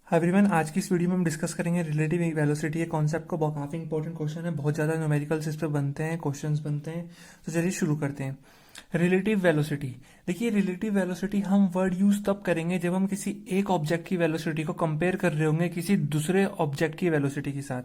Hi everyone, आज की इस वीडियो में हम डिस्कस करेंगे रिलेटिव वेलोसिटी। ये कॉन्सेप्ट को काफ़ी इंपॉर्टेंट क्वेश्चन है, बहुत ज़्यादा न्यूमेरिकल्स इस पे बनते हैं, क्वेश्चंस बनते हैं। तो चलिए शुरू करते हैं। Relative velocity. देखिए, रिलेटिव वेलोसिटी हम वर्ड यूज तब करेंगे जब हम किसी एक ऑब्जेक्ट की वेलोसिटी को कंपेयर कर रहे होंगे किसी दूसरे ऑब्जेक्ट की वेलोसिटी के साथ।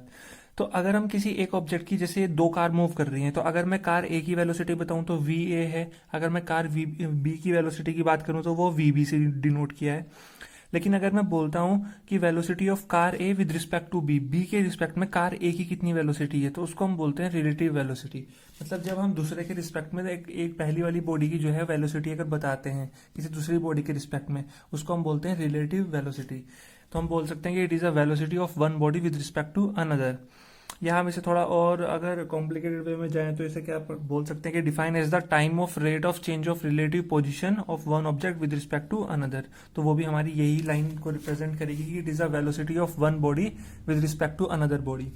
तो अगर हम किसी एक ऑब्जेक्ट की, जैसे दो कार मूव कर रही हैं, तो अगर मैं कार ए की वेलोसिटी बताऊं तो वी ए है। अगर मैं कार बी की वेलोसिटी की बात करूं तो वो वी बी से डिनोट किया है। लेकिन अगर मैं बोलता हूं कि velocity of car A with respect to B, B के रिस्पेक्ट में कार ए की कितनी वेलोसिटी है, तो उसको हम बोलते हैं रिलेटिव वेलोसिटी। मतलब जब हम दूसरे के रिस्पेक्ट में एक पहली वाली बॉडी की जो है वेलोसिटी अगर बताते हैं किसी दूसरी बॉडी के रिस्पेक्ट में, उसको हम बोलते हैं रिलेटिव वेलोसिटी। तो हम बोल सकते हैं कि it is a velocity of one body with respect to another. या हम इसे थोड़ा और अगर कॉम्प्लिकेटेड वे में जाएं तो इसे क्या बोल सकते हैं कि define as the time of rate of change of relative position of one object with respect to another. तो वो भी हमारी यही लाइन को रिप्रेजेंट करेगी कि it is a velocity of one body with respect to another body.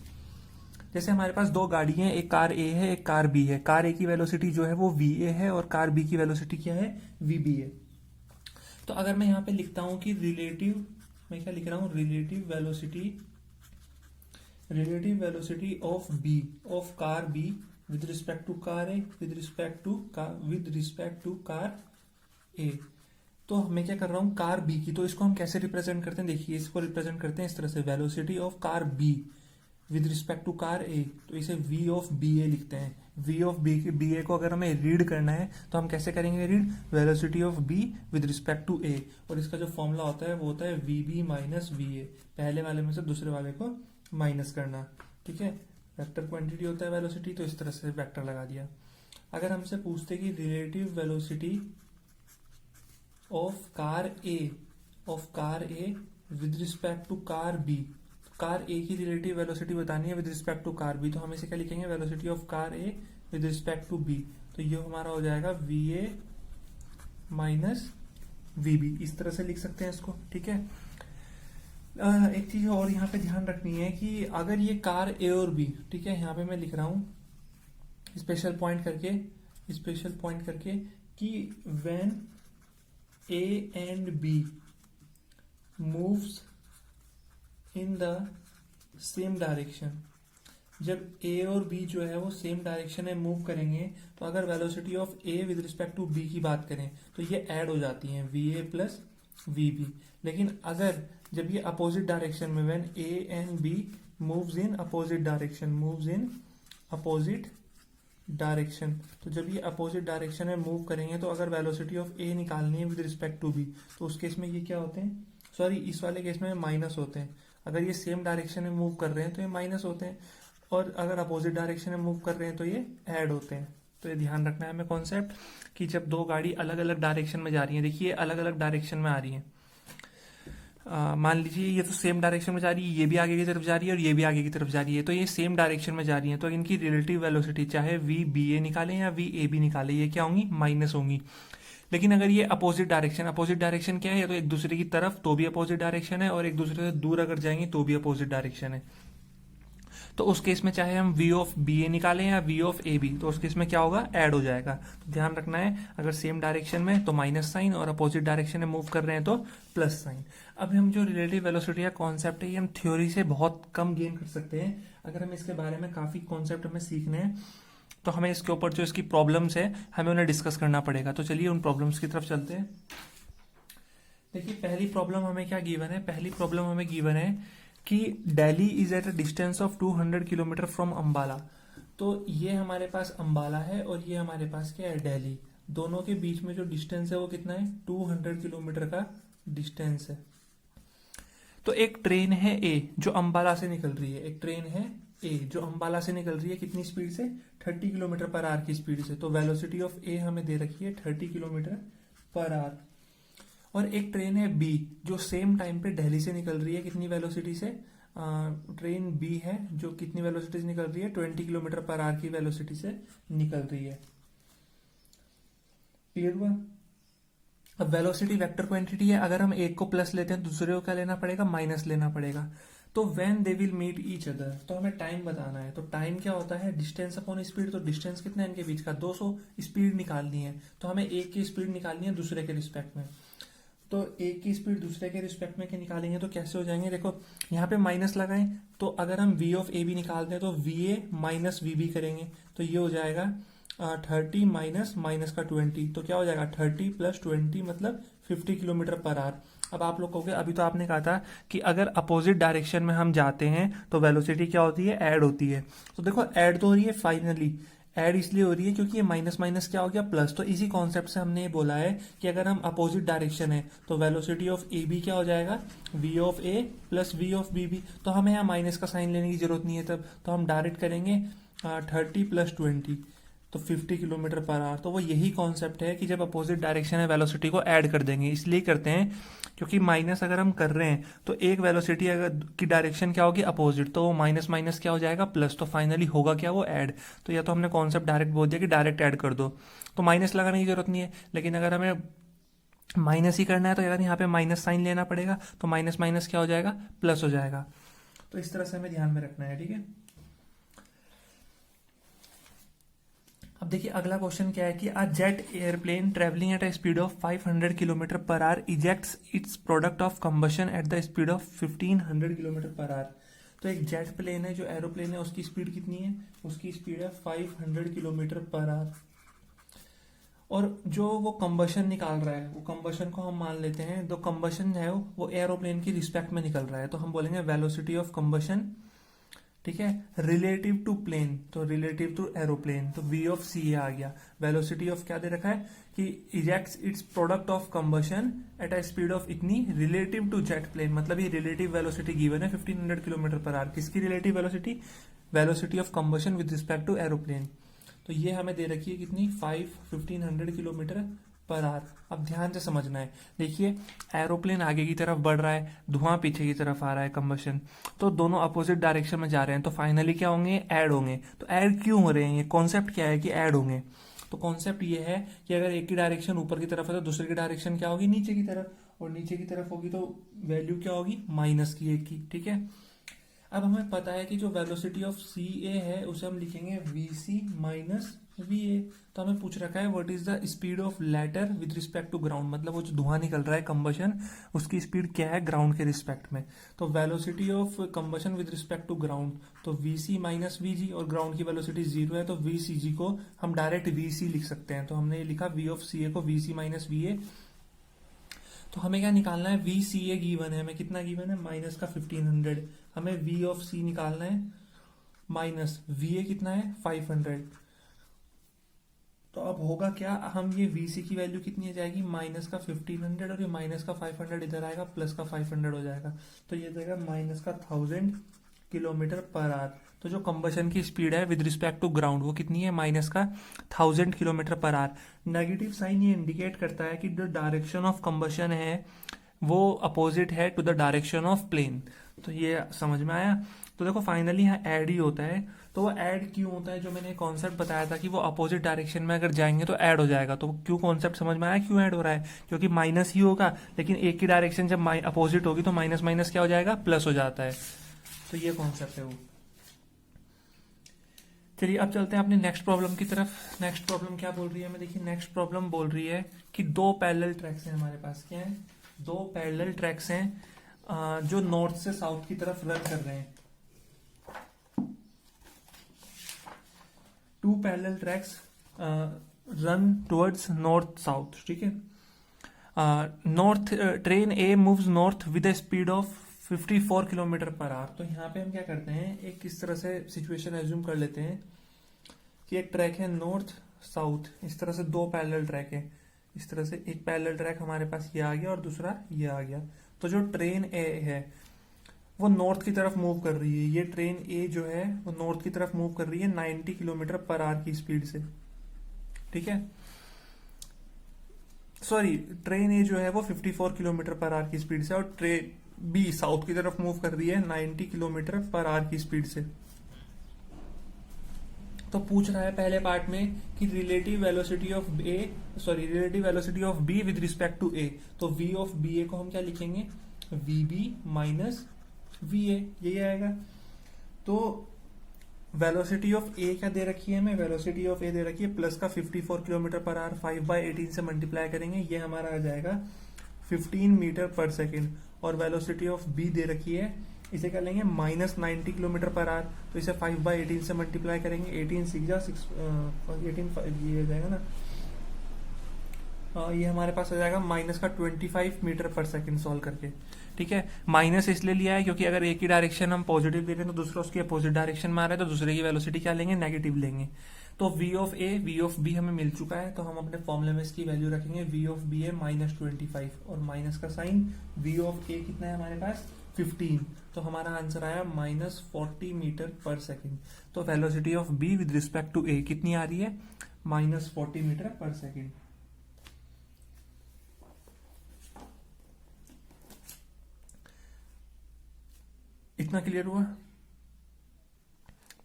जैसे हमारे पास दो गाड़ी हैं, एक कार ए है एक कार बी है। कार ए की वेलोसिटी जो है वो वी ए है और कार बी की वेलोसिटी क्या है, वी बी है। तो अगर मैं यहाँ पे लिखता हूं कि रिलेटिव, मैं क्या लिख रहा हूं, relative velocity of B, of car B with respect to car A with respect to car A. तो मैं क्या कर रहा हूं, कार बी की, तो इसको हम कैसे रिप्रेजेंट करते हैं, देखिए इसको रिप्रेजेंट करते हैं इस तरह से, velocity of car B with respect to car A, तो इसे वी ऑफ बी ए लिखते हैं। वी ऑफ बी ए को अगर हमें रीड करना है तो हम कैसे करेंगे read, velocity of B with respect to A, और इसका जो फॉर्मूला होता है वो होता है V B minus V A, पहले वाले में से दूसरे वाले को माइनस करना। ठीक है, वेक्टर क्वांटिटी होता है वेलोसिटी, तो इस तरह से वेक्टर लगा दिया। अगर हमसे पूछते कि relative velocity of car A with respect to car B, car A की रिलेटिव वेलोसिटी बतानी है with respect to car B, तो हम इसे क्या लिखेंगे, velocity of car A with respect to B. तो ये हमारा हो जाएगा V A minus V B, इस तरह से लिख सकते हैं इसको। ठीक है, एक चीज और यहाँ पे ध्यान रखनी है कि अगर ये कार ए और बी, ठीक है, यहाँ पे मैं लिख रहा हूं स्पेशल पॉइंट करके कि when A and B moves in the same direction, जब ए और बी जो है वो सेम डायरेक्शन में मूव करेंगे, तो अगर velocity of A with respect to B की बात करें तो ये ऐड हो जाती हैं, V A plus V B. लेकिन अगर जब ये अपोजिट डायरेक्शन में, when A and B moves in opposite direction, तो जब ये अपोजिट डायरेक्शन में मूव करेंगे तो अगर वेलोसिटी ऑफ ए निकालनी है विद रिस्पेक्ट टू बी, तो उस केस में ये क्या होते हैं, सॉरी इस वाले केस में माइनस होते हैं। अगर ये सेम डायरेक्शन में मूव कर रहे हैं तो ये माइनस होते हैं, और अगर अपोजिट डायरेक्शन में मूव कर रहे हैं तो ये ऐड होते हैं। तो ये ध्यान रखना है हमें कॉन्सेप्ट कि जब दो गाड़ी अलग अलग डायरेक्शन में जा रही है, देखिए अलग अलग डायरेक्शन में आ रही है, मान लीजिए ये तो सेम डायरेक्शन में जा रही है, ये भी आगे की तरफ जा रही है और ये भी आगे की तरफ जा रही है, तो ये सेम डायरेक्शन में जा रही है, तो इनकी रिलेटिव वेलोसिटी चाहे वी बी ए निकालें या वी ए बी निकालें, ये क्या होंगी, माइनस होंगी। लेकिन अगर ये अपोजिट डायरेक्शन क्या है, या तो एक दूसरे की तरफ तो भी अपोजिट डायरेक्शन है, और एक दूसरे से दूर अगर जाएंगे तो भी अपोजिट डायरेक्शन है, तो उस केस में चाहे हम वी ऑफ बी ए निकालें या वी ऑफ ए बी, तो उस केस में क्या होगा, ऐड हो जाएगा। तो ध्यान रखना है, अगर सेम डायरेक्शन में तो माइनस साइन, और अपोजिट डायरेक्शन में मूव कर रहे हैं तो प्लस साइन। अब हम जो रिलेटिव वेलोसिटी का कॉन्सेप्ट है, ये हम थ्योरी से बहुत कम गेन कर सकते हैं। अगर हम इसके बारे में काफी कॉन्सेप्ट हमें सीखने हैं तो हमें इसके ऊपर जो इसकी प्रॉब्लम्स है हमें उन्हें डिस्कस करना पड़ेगा। तो चलिए उन प्रॉब्लम्स की तरफ चलते हैं। देखिए पहली प्रॉब्लम हमें क्या गिवन है, पहली प्रॉब्लम हमें गिवन है कि Delhi is at a distance of 200 kilometre from Ambala. तो ये हमारे पास अंबाला है और ये हमारे पास क्या है, दिल्ली। दोनों के बीच में जो डिस्टेंस है वो कितना है, 200 किलोमीटर का डिस्टेंस है। तो एक ट्रेन है ए जो अंबाला से निकल रही है, एक ट्रेन है ए जो अंबाला से निकल रही है, कितनी स्पीड से, 30 किलोमीटर पर आवर की स्पीड से। तो वेलोसिटी ऑफ ए हमें दे रखी है 30 किलोमीटर पर आवर। और एक ट्रेन है बी जो सेम टाइम पे दिल्ली से निकल रही है, कितनी वेलोसिटी से, ट्रेन बी है जो कितनी वेलोसिटी से निकल रही है, 20 किलोमीटर पर आवर की वेलोसिटी से निकल रही है। क्लियर हुआ। अब वेलोसिटी वेक्टर क्वांटिटी है, अगर हम एक को प्लस लेते हैं दूसरे को क्या लेना पड़ेगा, माइनस लेना पड़ेगा। तो when they will meet each other, तो हमें टाइम बताना है। तो टाइम क्या होता है, डिस्टेंस अपॉन स्पीड। तो डिस्टेंस कितना है इनके बीच का, 200। स्पीड निकालनी है तो हमें एक की स्पीड निकालनी है दूसरे के रिस्पेक्ट में। तो एक की स्पीड दूसरे के रिस्पेक्ट में के निकालेंगे तो कैसे हो जाएंगे, देखो यहाँ पे माइनस लगाएं तो अगर हम वी ऑफ ए भी निकालते हैं तो V A minus V B करेंगे तो ये हो जाएगा 30 माइनस माइनस का 20, तो क्या हो जाएगा 30 प्लस 20 मतलब 50 किलोमीटर पर आवर। अब आप लोग कहोगे अभी तो आपने कहा था कि अगर अपोजिट डायरेक्शन में हम जाते हैं तो वेलोसिटी क्या होती है, ऐड होती है। तो देखो ऐड तो हो रही है, फाइनली ऐड इसलिए हो रही है क्योंकि ये माइनस माइनस क्या हो गया प्लस। तो इसी कॉन्सेप्ट से हमने ये बोला है कि अगर हम अपोजिट डायरेक्शन है तो वेलोसिटी ऑफ ए बी क्या हो जाएगा, V of A plus V of B B. तो हमें यहाँ माइनस का साइन लेने की जरूरत नहीं है तब, तो हम डायरेक्ट करेंगे 30 प्लस 20 तो 50 किलोमीटर पर आवर। तो वो यही कॉन्सेप्ट है कि जब अपोजिट डायरेक्शन है वेलोसिटी को ऐड कर देंगे, इसलिए करते हैं क्योंकि माइनस अगर हम कर रहे हैं तो एक वेलोसिटी अगर की डायरेक्शन क्या होगी अपोजिट, तो वो माइनस माइनस क्या हो जाएगा प्लस, तो फाइनली होगा क्या वो ऐड। तो या तो हमने कॉन्सेप्ट डायरेक्ट बोल दिया कि डायरेक्ट ऐड कर दो, तो माइनस लगाने की जरूरत नहीं है। लेकिन अगर हमें माइनस ही करना है तो यार यहाँ पे माइनस साइन लेना पड़ेगा, तो माइनस माइनस क्या हो जाएगा प्लस हो जाएगा। तो इस तरह से हमें ध्यान में रखना है, ठीक है। अब देखिए अगला क्वेश्चन क्या है कि a jet airplane travelling at a speed of 500 kilometre per our ejects it's product of combustion at the speed of 1500 kilometre per hour. तो एक जेट प्लेन है, जो एरोप्लेन है, उसकी स्पीड कितनी है, उसकी स्पीड है 500 किलोमीटर पर आवर। और जो वो कंबशन निकाल रहा है, वो कंबशन को हम मान लेते हैं, तो कंबशन है वो एरोप्लेन की रिस्पेक्ट में निकल रहा है, तो हम बोलेंगे वेलोसिटी ऑफ कंबशन, ठीक है, रिलेटिव टू प्लेन, तो रिलेटिव टू एरोप्लेन, तो वी ऑफ सी आ गया। वेलोसिटी ऑफ क्या दे रखा है कि ejects it's product of combustion at a speed of इतनी रिलेटिव टू जेट प्लेन, मतलब ये रिलेटिव वेलोसिटी गिवन है 1500 किलोमीटर पर आवर। किसकी relative velocity, velocity of combustion with respect to aeroplane. तो ये हमें दे रखी है कितनी 1500 किलोमीटर पर आवर। अब ध्यान से समझना है, देखिए एरोप्लेन आगे की तरफ बढ़ रहा है, धुआं पीछे की तरफ आ रहा है कंबशन, तो दोनों अपोजिट डायरेक्शन में जा रहे हैं, तो फाइनली क्या होंगे, ऐड होंगे। तो ऐड क्यों हो रहे हैं, ये कॉन्सेप्ट क्या है कि ऐड होंगे। तो कॉन्सेप्ट ये है कि अगर एक की डायरेक्शन ऊपर की तरफ है तो दूसरे की डायरेक्शन क्या होगी, नीचे की तरफ, और नीचे की तरफ होगी तो वैल्यू क्या होगी, माइनस की एक की, ठीक है। अब हमें पता है कि जो वेलोसिटी ऑफ सी ए है उसे हम लिखेंगे V C minus V A. तो हमें पूछ रखा है what is the speed of latter with respect to ground, मतलब वो जो धुआं निकल रहा है कंबशन, उसकी स्पीड क्या है ग्राउंड के रिस्पेक्ट में। तो velocity of combustion with respect to ground, तो V C minus V G, और ग्राउंड की वेलोसिटी 0 है तो वी सी जी को हम डायरेक्ट वी सी लिख सकते हैं। तो हमने ये लिखा वी ऑफ सी ए को V C minus V A. तो हमें क्या निकालना है, वी सी ए गिवन है, हमें कितना गिवन है माइनस का 1500, हमें वी ऑफ सी निकालना है माइनस वी ए कितना है 500। तो अब होगा क्या, हम ये वी सी की वैल्यू कितनी आ जाएगी माइनस का 1500, और ये माइनस का 500 इधर आएगा, प्लस का 500 हो जाएगा, तो ये देगा माइनस का 1000 किलोमीटर पर आवर। तो जो कंबशन की स्पीड है विद रिस्पेक्ट टू ग्राउंड वो कितनी है, माइनस का 1000 kilometre per hour. Negative sign ये इंडिकेट करता है कि जो डायरेक्शन ऑफ कंबशन है वो अपोजिट है to the direction of plane. तो ये समझ में आया। तो देखो फाइनली यहाँ ऐड ही होता है, तो वो ऐड क्यों होता है, जो मैंने कॉन्सेप्ट बताया था कि वो अपोजिट डायरेक्शन में अगर जाएंगे तो ऐड हो जाएगा। तो क्यों कॉन्सेप्ट समझ में आया, क्यों ऐड हो रहा है, क्योंकि माइनस ही होगा, लेकिन एक की डायरेक्शन जब अपोजिट होगी तो माइनस माइनस क्या हो जाएगा, प्लस हो जाता है। तो ये कॉन्सेप्ट है वो। चलिए अब चलते हैं अपनी नेक्स्ट प्रॉब्लम की तरफ। नेक्स्ट प्रॉब्लम क्या बोल रही है हमें, देखिए नेक्स्ट प्रॉब्लम बोल रही है कि दो पैरेलल ट्रैक्स हैं हमारे पास। क्या है, दो पैरेलल ट्रैक्स हैं जो नॉर्थ से साउथ की तरफ रन कर रहे हैं। Two parallel tracks run towards north south, ठीक है। North train A moves north with a speed of 54 kilometre per hour. तो यहाँ पे हम क्या करते हैं, एक इस तरह से सिचुएशन एज्यूम कर लेते हैं कि एक ट्रैक है नॉर्थ साउथ, इस तरह से दो पैरेलल ट्रैक है, इस तरह से एक पैरेलल ट्रैक हमारे पास ये आ गया और दूसरा ये आ गया। तो जो ट्रेन ए है वो नॉर्थ की तरफ मूव कर रही है, ये ट्रेन ए जो है वो नॉर्थ की तरफ मूव कर रही है 90 किलोमीटर पर आवर की स्पीड से, ठीक है। सॉरी, ट्रेन ए जो है वो 54 किलोमीटर पर आवर की स्पीड से, और ट्रेन बी साउथ की तरफ मूव कर रही है 90 किलोमीटर पर आवर की स्पीड से। तो पूछ रहा है पहले पार्ट में कि relative velocity of relative velocity of B with respect to A. तो वी ऑफ बी ए को हम क्या लिखेंगे, V B minus V A, यही आएगा। तो वेलोसिटी ऑफ ए क्या दे रखी है हमें, वेलोसिटी ऑफ ए दे रखी है प्लस का 54 किलोमीटर पर आवर, 5/18 से मल्टीप्लाई करेंगे, ये हमारा आ जाएगा 15 मीटर पर सेकेंड और वेलोसिटी ऑफ बी दे रखी है, इसे कर लेंगे -90 किलोमीटर पर आवर। तो इसे 5/18 से मल्टीप्लाई करेंगे, 18 6 जा 6 18 ये हो जाएगा ना, ये हमारे पास आ जाएगा -25 मीटर पर सेकंड सॉल्व करके। ठीक है, माइनस इसलिए लिया है क्योंकि अगर एक ही डायरेक्शन हम पॉजिटिव ले रहे हैं तो दूसरा उसकी अपोजिट डायरेक्शन में आ रहा है, तो दूसरे की वेलोसिटी क्या लेंगे, नेगेटिव लेंगे। तो v of a v of b हमें मिल चुका है, तो हम अपने फॉर्मूले में इसकी वैल्यू रखेंगे, v ऑफ b है -25 और माइनस का साइन, v ऑफ a कितना है हमारे पास 15, तो हमारा आंसर आया -40 मीटर पर सेकेंड। तो velocity of b with respect to a कितनी आ रही है, -40 मीटर पर सेकेंड। इतना क्लियर हुआ।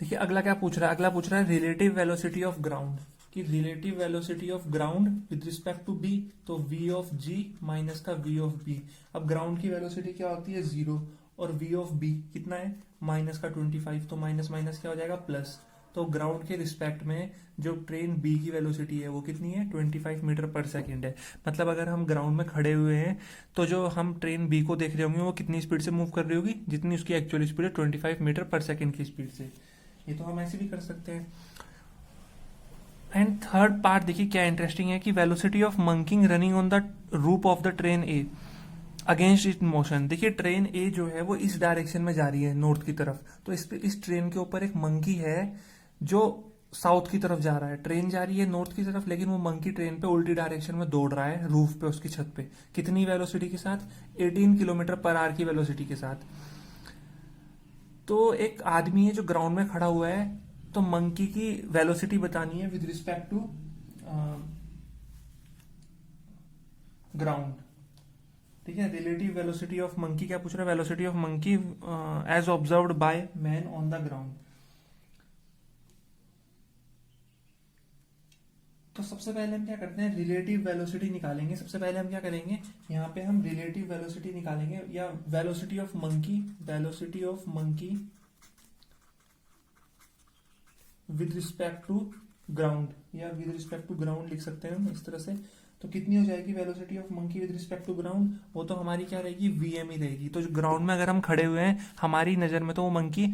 देखिए अगला क्या पूछ रहा है, अगला पूछ रहा है रिलेटिव वेलोसिटी ऑफ ग्राउंड, कि relative velocity of ground with respect to B, तो v ऑफ g माइनस का v ऑफ b। अब ग्राउंड की वेलोसिटी क्या होती है 0 और v ऑफ b कितना है -25, तो माइनस माइनस क्या हो जाएगा प्लस। तो ग्राउंड के रिस्पेक्ट में जो ट्रेन b की वेलोसिटी है वो कितनी है 25 मीटर पर सेकेंड है। मतलब अगर हम ग्राउंड में खड़े हुए हैं तो जो हम ट्रेन b को देख रहे होंगे वो कितनी स्पीड से मूव कर रही होगी, जितनी उसकी एक्चुअल स्पीड है 25 मीटर पर सेकेंड की स्पीड से। ये तो हम ऐसे भी कर सकते हैं। एंड थर्ड पार्ट देखिए क्या इंटरेस्टिंग है कि velocity of monkey running on the roof of the train A against it motion. देखिए ट्रेन ए जो है वो इस डायरेक्शन में जा रही है नॉर्थ की तरफ, तो इस ट्रेन के ऊपर एक मंकी है जो साउथ की तरफ जा रहा है। ट्रेन जा रही है नॉर्थ की तरफ लेकिन वो मंकी ट्रेन पे उल्टी डायरेक्शन में दौड़ रहा है रूफ पे, उसकी छत पे। कितनी वेलोसिटी के साथ, 18 किलोमीटर पर आवर की वेलोसिटी के साथ। तो एक आदमी है जो ग्राउंड में खड़ा हुआ है, तो मंकी की वेलोसिटी बतानी है विद रिस्पेक्ट टू ग्राउंड। ठीक है, रिलेटिव वेलोसिटी ऑफ मंकी क्या पूछ रहा है, velocity of monkey as observed by man on the ground. तो सबसे पहले हम क्या करते हैं, रिलेटिव वेलोसिटी निकालेंगे। सबसे पहले हम क्या करेंगे, यहाँ पे हम रिलेटिव वेलोसिटी निकालेंगे, या velocity of monkey, velocity of monkey with respect to ground, या विद रिस्पेक्ट टू ग्राउंड लिख सकते हैं हम इस तरह से। तो कितनी हो जाएगी velocity of monkey with respect to ground, वो तो हमारी क्या रहेगी वीएम ही रहेगी। तो ग्राउंड में अगर हम खड़े हुए हैं हमारी नजर में तो वो मंकी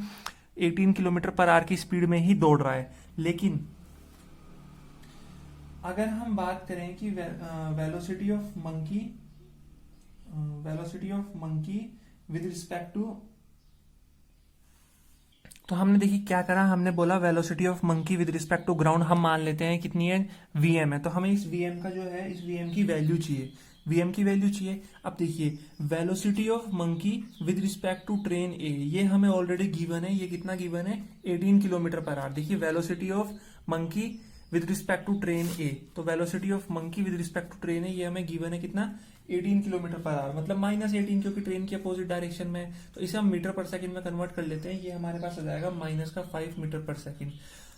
18 किलोमीटर पर आवर की स्पीड में ही दौड़ रहा है। लेकिन अगर हम बात करें कि velocity of monkey, velocity of monkey with respect to, तो हमने देखिए क्या करा, हमने बोला velocity of monkey with respect to ground हम मान लेते हैं कितनी है वीएम है। तो हमें इस वीएम का जो है, इस वीएम की वैल्यू चाहिए, वीएम की वैल्यू चाहिए। अब देखिए velocity of monkey with respect to train A, ये हमें ऑलरेडी गिवन है, ये कितना गिवन है 18 किलोमीटर पर आवर। देखिए velocity of monkey with respect to train A, तो velocity of monkey with respect to train A ये हमें गिवन है कितना 18 किलोमीटर पर आवर, मतलब -18 क्योंकि ट्रेन की अपोजिट डायरेक्शन में है। तो इसे हम मीटर पर सेकंड में कन्वर्ट कर लेते हैं, ये हमारे पास आ जाएगा -5 मीटर पर सेकंड।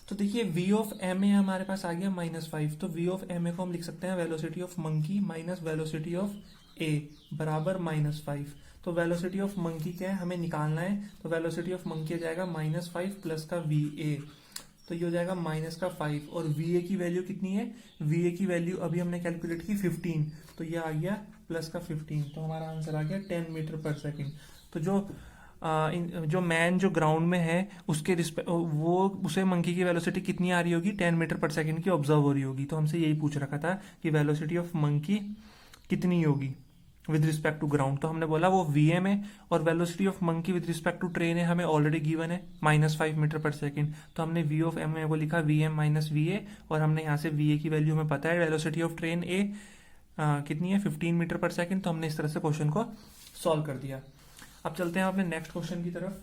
तो देखिए v ऑफ एम ए हमारे पास आ गया -5, तो v ऑफ एम ए को हम लिख सकते हैं velocity of monkey minus velocity of A बराबर -5। तो वेलोसिटी ऑफ मंकी क्या है हमें निकालना है, तो वेलोसिटी ऑफ मंकी आ जाएगा -5 प्लस का वी ए, तो ये हो जाएगा -5। और वी ए की वैल्यू कितनी है, वी ए की वैल्यू अभी हमने कैलकुलेट की 15, तो ये आ गया प्लस का 15, तो हमारा आंसर आ गया 10 मीटर पर सेकेंड। तो जो मैन जो ग्राउंड में है उसके वो उसे मंकी की वेलोसिटी कितनी आ रही होगी 10 मीटर पर सेकेंड की ऑब्जर्व हो रही होगी। तो हमसे यही पूछ रखा था कि वेलोसिटी ऑफ मंकी कितनी होगी विद रिस्पेक्ट टू ग्राउंड, तो हमने बोला वो वीएम है। और velocity of monkey with respect to train है हमें ऑलरेडी गिवन है -5 मीटर पर सेकेंड, तो हमने वी ऑफ एम ए को लिखा वीएम माइनस वी ए, और हमने यहाँ से वी ए की वैल्यू हमें पता है वेलोसिटी ऑफ ट्रेन ए कितनी है 15 मीटर पर सेकेंड। तो हमने इस तरह से क्वेश्चन को सॉल्व कर दिया। अब चलते हैं अपने नेक्स्ट क्वेश्चन की तरफ।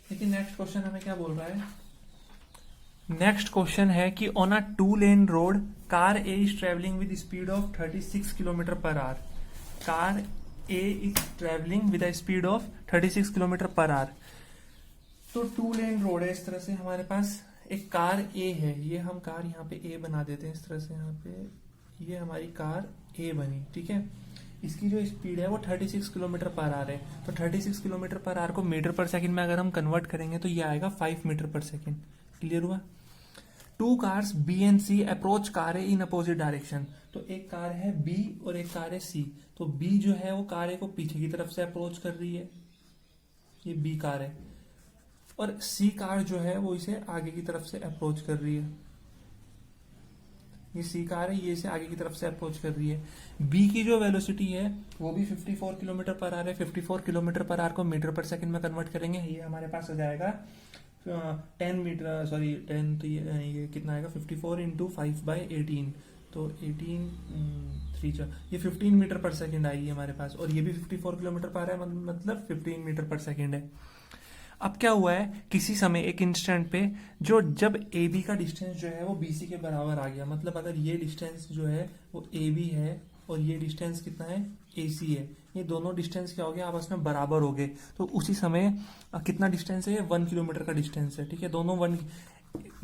देखिए नेक्स्ट क्वेश्चन हमें क्या बोल रहा है, नेक्स्ट क्वेश्चन है कि on a 2 lane road car A is travelling with speed of 36 kilometre per our, car A is travelling with speed of 36 kilometre per hour. तो 2 लेन रोड है, इस तरह से हमारे पास एक कार ए है, ये हम कार यहाँ पे ए बना देते हैं इस तरह से, यहाँ पे ये हमारी कार ए बनी, ठीक है। इसकी जो स्पीड है वो 36 किलोमीटर पर आवर है, तो 36 किलोमीटर पर आवर को मीटर पर सेकंड में अगर हम कन्वर्ट करेंगे तो ये आएगा 5 मीटर पर सेकंड। क्लियर हुआ। Two cars B and C approach car है इन अपोजिट डायरेक्शन। तो एक कार है बी और एक कार है सी। तो बी जो है वो कार है को पीछे की तरफ से अप्रोच कर रही है, ये बी कार है, और सी कार जो है वो इसे आगे की तरफ से अप्रोच कर रही है। ये सी कार है, ये इसे आगे की तरफ से अप्रोच कर रही है। बी की जो वेलोसिटी है वो भी 54 किलोमीटर पर आवर है। 54 किलोमीटर पर आवर को मीटर पर सेकंड में कन्वर्ट करेंगे, ये हमारे पास आ जाएगा 10 मीटर, सॉरी 10, तो ये कितना आएगा 54 इंटू 5/18, तो 18 3 ये 15 मीटर पर सेकंड आएगी हमारे पास, और ये भी 54 किलोमीटर पर आ रहा है, मतलब 15 मीटर पर सेकंड है। अब क्या हुआ है, किसी समय एक इंस्टेंट पे जब ए बी का डिस्टेंस जो है वो बी सी के बराबर आ गया, मतलब अगर ये डिस्टेंस जो है वो ए बी है और ये डिस्टेंस कितना है ए सी है, ये दोनों डिस्टेंस क्या हो गया आपस में बराबर हो गए, तो उसी समय कितना डिस्टेंस है, 1 किलोमीटर का डिस्टेंस है, ठीक है। दोनों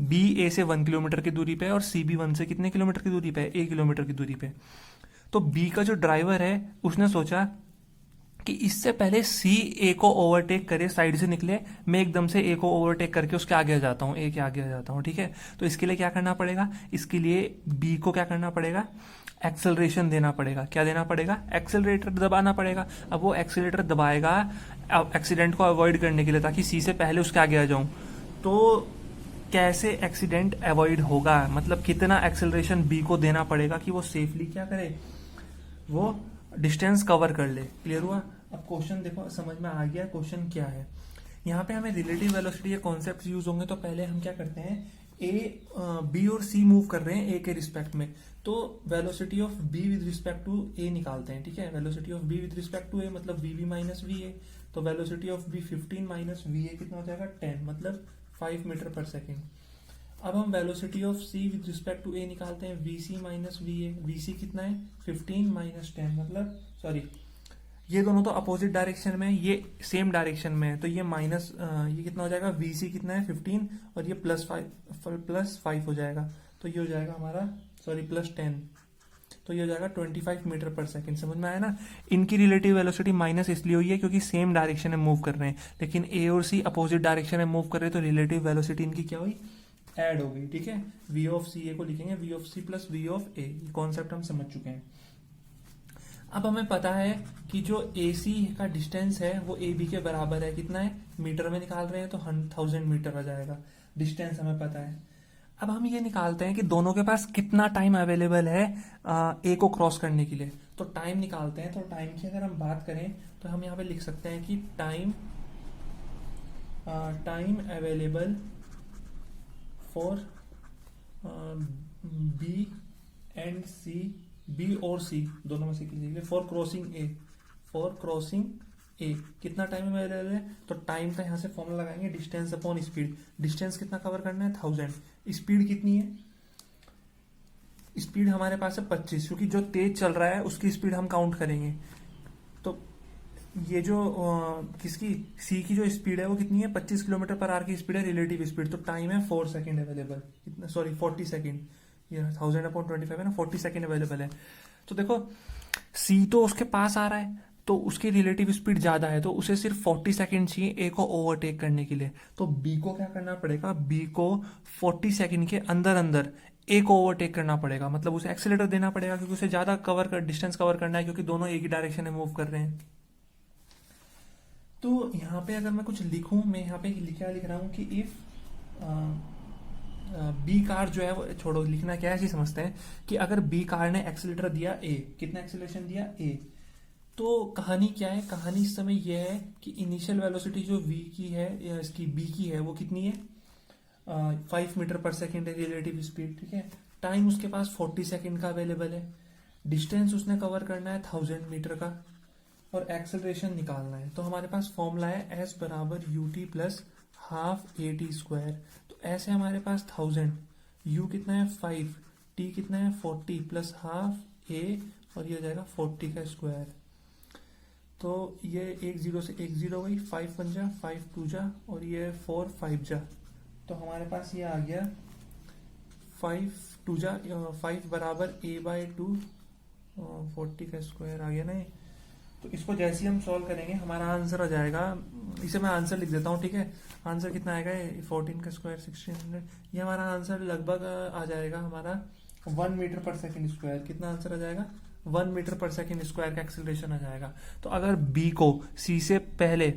बी ए से 1 किलोमीटर की दूरी पे और सी बी 1 से कितने किलोमीटर की दूरी पे है, 1 किलोमीटर की दूरी पे। तो बी का जो ड्राइवर है उसने सोचा कि इससे पहले सी ए को ओवरटेक करे, साइड से निकले, मैं एकदम से ए को ओवरटेक करके उसके आगे आ जाता हूँ, ए के आगे आ जाता हूँ, ठीक है। तो इसके लिए क्या करना पड़ेगा, इसके लिए बी को क्या करना पड़ेगा, एक्सेलरेशन देना पड़ेगा। क्या देना पड़ेगा, एक्सेलरेटर दबाना पड़ेगा। अब वो एक्सेलरेटर दबाएगा एक्सीडेंट को अवॉइड करने के लिए, ताकि सी से पहले उसके आगे आ जाऊं। तो कैसे एक्सीडेंट अवॉइड होगा, मतलब कितना एक्सेलरेशन बी को देना पड़ेगा कि वो सेफली क्या करे, वो डिस्टेंस कवर कर ले। क्लियर हुआ। अब क्वेश्चन देखो, समझ में आ गया क्वेश्चन क्या है। यहाँ पे हमें रिलेटिव वेलोसिटी के कॉन्सेप्ट यूज होंगे। तो पहले हम क्या करते हैं, बी और सी मूव कर रहे हैं ए के रिस्पेक्ट में, तो velocity of B with respect to A निकालते हैं, ठीक है। Velocity of B with respect to A मतलब V B minus V A, तो velocity of B 15 minus V A कितना हो जाएगा 10, मतलब 5 मीटर पर सेकेंड। अब हम velocity of C with respect to A निकालते हैं, V C minus V A. V C कितना है 15 माइनस 10, मतलब सॉरी ये दोनों तो अपोजिट डायरेक्शन में, ये सेम डायरेक्शन में है, तो ये माइनस ये कितना हो जाएगा, वी सी कितना है 15 और ये +5 हो जाएगा, तो ये हो जाएगा हमारा सॉरी +10, तो ये हो जाएगा 25 मीटर पर सेकंड। समझ में आया ना। इनकी रिलेटिव वेलोसिटी माइनस इसलिए हुई है क्योंकि सेम डायरेक्शन में मूव कर रहे हैं, लेकिन ए और सी अपोजिट डायरेक्शन में मूव कर रहे हैं, तो रिलेटिव वेलोसिटी इनकी क्या हुई, ऐड हो गई, ठीक है। वी ऑफ सी ए को लिखेंगे V of C plus V of A, concept हम समझ चुके हैं। अब हमें पता है कि जो ए सी का डिस्टेंस है वो ए बी के बराबर है, कितना है, मीटर में निकाल रहे हैं तो 1000 मीटर आ जाएगा, डिस्टेंस हमें पता है। अब हम ये निकालते हैं कि दोनों के पास कितना टाइम अवेलेबल है ए को क्रॉस करने के लिए, तो टाइम निकालते हैं। तो टाइम की अगर हम बात करें तो हम यहाँ पे लिख सकते हैं कि time available for B and C, B और सी दोनों में से किसी के लिए, फॉर क्रॉसिंग ए कितना टाइम अवेलेबल है, तो टाइम का यहाँ से फॉर्मूला लगाएंगे, डिस्टेंस अपॉन स्पीड। डिस्टेंस कितना कवर करना है 1000, स्पीड कितनी है, स्पीड हमारे पास है 25, क्योंकि जो तेज चल रहा है उसकी स्पीड हम काउंट करेंगे। तो ये जो किसकी सी की जो स्पीड है वो कितनी है, 25 किलोमीटर पर आवर की स्पीड है, रिलेटिव स्पीड। तो टाइम है 4 सेकेंड अवेलेबल, कितना सॉरी 40 सेकेंड, ये 1000/25 है ना, 40 सेकेंड अवेलेबल है। तो देखो सी तो उसके पास आ रहा है, तो उसकी रिलेटिव स्पीड ज्यादा है, तो उसे सिर्फ 40 सेकेंड चाहिए ए को ओवरटेक करने के लिए। तो बी को क्या करना पड़ेगा, बी को 40 सेकेंड के अंदर अंदर ए को ओवरटेक करना पड़ेगा, मतलब उसे एक्सीलरेटर देना पड़ेगा, क्योंकि उसे ज्यादा डिस्टेंस कवर करना है, क्योंकि दोनों एक ही डायरेक्शन में मूव कर रहे हैं। तो यहाँ पे अगर मैं कुछ लिखूं, मैं यहाँ पे क्या लिख रहा हूं कि इफ बी कार जो है वो, छोड़ो लिखना क्या है, ऐसे समझते हैं कि अगर बी कार ने एक्सीलरेटर दिया ए, कितना एक्सीलरेशन दिया ए, तो कहानी क्या है, कहानी इस समय यह है कि इनिशियल वेलोसिटी जो वी की है या इसकी बी की है वो कितनी है 5 मीटर पर सेकेंड है रिलेटिव स्पीड, ठीक है। टाइम उसके पास 40 सेकेंड का अवेलेबल है, डिस्टेंस उसने कवर करना है 1000 मीटर का, और एक्सेलरेशन निकालना है। तो हमारे पास फॉर्मूला है एस बराबर U T plus half A T square. तो ऐसे हमारे पास 1000, यू कितना है 5, टी कितना है 40 प्लस हाफ ए, और ये हो जाएगा 40 का स्क्वायर। तो ये 1 0 से 1 0 गई, 5 1 जा, 5 2 जा, और ये 4 5 जा, तो हमारे पास ये आ गया 5 2 जा 5 बराबर a/2, 40 का स्क्वायर आ गया ना, तो इसको जैसे ही हम सॉल्व करेंगे हमारा आंसर आ जाएगा, इसे मैं आंसर लिख देता हूँ, ठीक है। आंसर कितना आएगा, 14 का स्क्वायर 1600, ये हमारा आंसर लगभग आ जाएगा हमारा 1 मीटर पर सेकेंड स्क्वायर। कितना आंसर आ जाएगा, 1 मीटर पर सेकेंड स्क्वायर का एक्सेलरेशन आ जाएगा। तो अगर बी को सी से पहले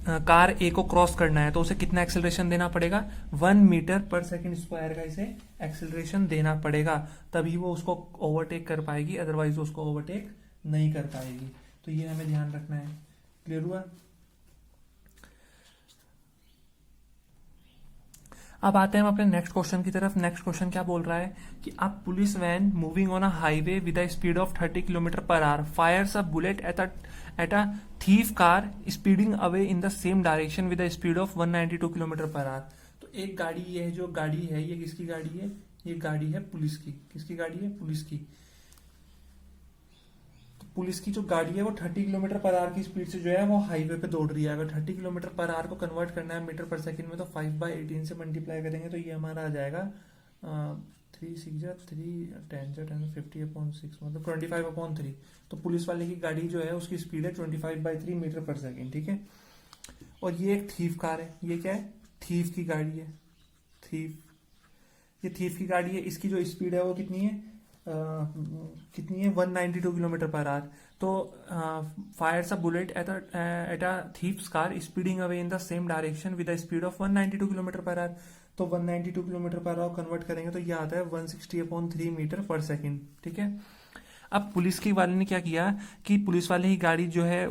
कार ए को क्रॉस करना है तो उसे कितना एक्सेलरेशन देना पड़ेगा, 1 मीटर पर सेकेंड स्क्वायर का इसे एक्सेलरेशन देना पड़ेगा, तभी वो उसको ओवरटेक कर पाएगी, अदरवाइज वो उसको ओवरटेक नहीं कर पाएगी। तो ये हमें ध्यान रखना है। क्लियर हुआ। अब आते हैं हम अपने नेक्स्ट क्वेश्चन की तरफ। नेक्स्ट क्वेश्चन क्या बोल रहा है कि a police van moving on a highway with a speed of 30 kilometre per hour fires a bullet at a thief car speeding away in the same direction with a speed of 192 kilometre per hour. तो एक गाड़ी, ये जो गाड़ी है ये किसकी गाड़ी है, ये गाड़ी है पुलिस की। किसकी गाड़ी है, पुलिस की। पुलिस की जो गाड़ी है वो 30 किलोमीटर पर आवर की स्पीड से जो है वो हाईवे पे दौड़ रही है। अगर 30 किलोमीटर पर आवर को कन्वर्ट करना है मीटर पर सेकंड में तो 5/18 से मल्टीप्लाई करेंगे तो ये हमारा आ जाएगा 3 6 3 10 50/6 मतलब 25/3। तो पुलिस वाले की गाड़ी जो है उसकी स्पीड है 25/3 मीटर पर सेकेंड, ठीक है। और ये एक थीफ कार है, ये क्या है, थीफ की गाड़ी है, थीफ, ये थीफ की गाड़ी है। इसकी जो स्पीड है वो कितनी है, कितनी है, 192 किलोमीटर पर आवर। तो fires a bullet at a thief's car speeding away in the same direction with the speed of 192 kilometre per hour. तो 192 किलोमीटर पर आवर कन्वर्ट करेंगे तो ये आता है 160/3 मीटर पर सेकेंड, ठीक है। अब पुलिस की वाले ने क्या किया कि पुलिस वाले की गाड़ी जो है,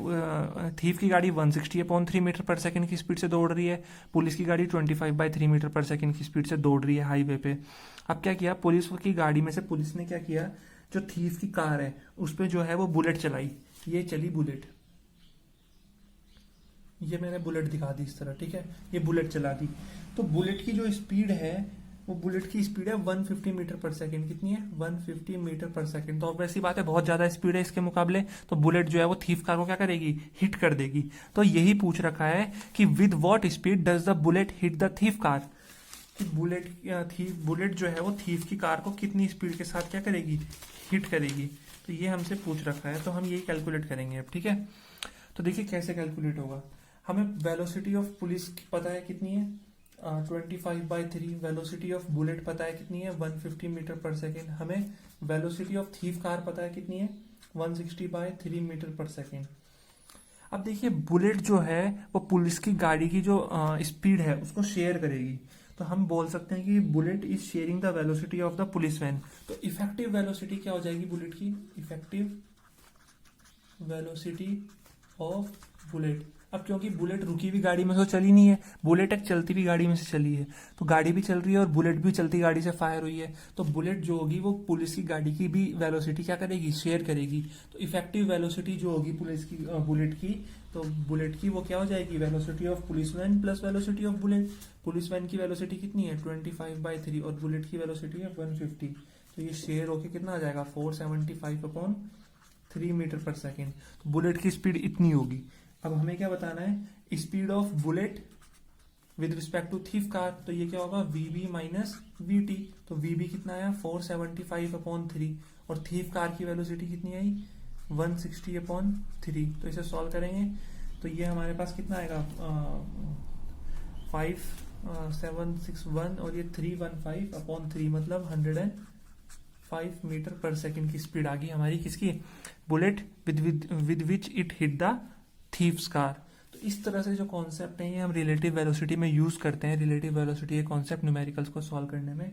थीफ की गाड़ी 160/3 मीटर पर सेकंड की स्पीड से दौड़ रही है, पुलिस की गाड़ी 25/3 मीटर पर सेकंड की स्पीड से दौड़ रही है हाईवे पे। अब क्या किया, पुलिस की गाड़ी में से पुलिस ने क्या किया, जो थीफ की कार है उस पर जो है वो बुलेट चलाई। ये चली बुलेट, ये मैंने बुलेट दिखा दी इस तरह, ठीक है, ये बुलेट चला दी। तो बुलेट की जो स्पीड है वो बुलेट की स्पीड है 150 मीटर पर सेकंड। कितनी है, 150 मीटर पर सेकंड। तो अब वैसी बात है, बहुत ज्यादा स्पीड है इसके मुकाबले, तो बुलेट जो है वो थीफ कार को क्या करेगी, हिट कर देगी। तो यही पूछ रखा है कि with what speed does the bullet hit the thief car, कि बुलेट जो है वो थीफ की कार को कितनी स्पीड के साथ क्या करेगी, हिट करेगी। तो ये हमसे पूछ रखा है, तो हम यही कैलकुलेट करेंगे अब, ठीक है। तो देखिए कैसे कैलकुलेट होगा। हमें वेलोसिटी ऑफ पुलिस पता है कितनी है, 25/3। वेलोसिटी ऑफ बुलेट पता है कितनी है, 150 मीटर पर सेकेंड। हमें वेलोसिटी ऑफ थीफ कार पता है कितनी है, 160/3 मीटर पर सेकेंड। अब देखिए बुलेट जो है वो पुलिस की गाड़ी की जो स्पीड है उसको शेयर करेगी। तो हम बोल सकते हैं कि bullet is sharing the velocity of the police van. तो इफेक्टिव वेलोसिटी क्या हो जाएगी बुलेट की, इफेक्टिव वेलोसिटी ऑफ बुलेट। अब क्योंकि बुलेट रुकी हुई गाड़ी में तो चली नहीं है, बुलेट एक चलती हुई गाड़ी में से चली है, तो गाड़ी भी चल रही है और बुलेट भी चलती गाड़ी से फायर हुई है। तो बुलेट जो होगी वो पुलिस की गाड़ी की भी वेलोसिटी क्या करेगी, शेयर करेगी। तो इफेक्टिव वेलोसिटी जो होगी पुलिस की बुलेट की, तो बुलेट की वो क्या हो जाएगी, velocity of police van plus velocity of bullet. Police van की वेलोसिटी कितनी है, 25/3 और बुलेट की वेलोसिटी है 150। तो ये शेयर होके कितना आ जाएगा, 475/3 मीटर पर सेकेंड। तो बुलेट की स्पीड इतनी होगी। अब हमें क्या बताना है, speed of bullet with respect to thief car. तो ये क्या होगा, VB माइनस VT। तो VB कितना आया, 475/3 और थीफ कार की वेलोसिटी कितनी आई, 160/3। तो इसे सॉल्व करेंगे तो ये हमारे पास कितना आएगा, 5761 और ये 315/3 मतलब 105 मीटर पर सेकेंड की स्पीड आ गई हमारी किसकी, bullet with which it hit the thieves car. तो इस तरह से जो कॉन्सेप्ट है ये हम रिलेटिव वेलोसिटी में यूज करते हैं। रिलेटिव वेलोसिटी ये कॉन्सेप्ट न्यूमेरिकल्स को सॉल्व करने में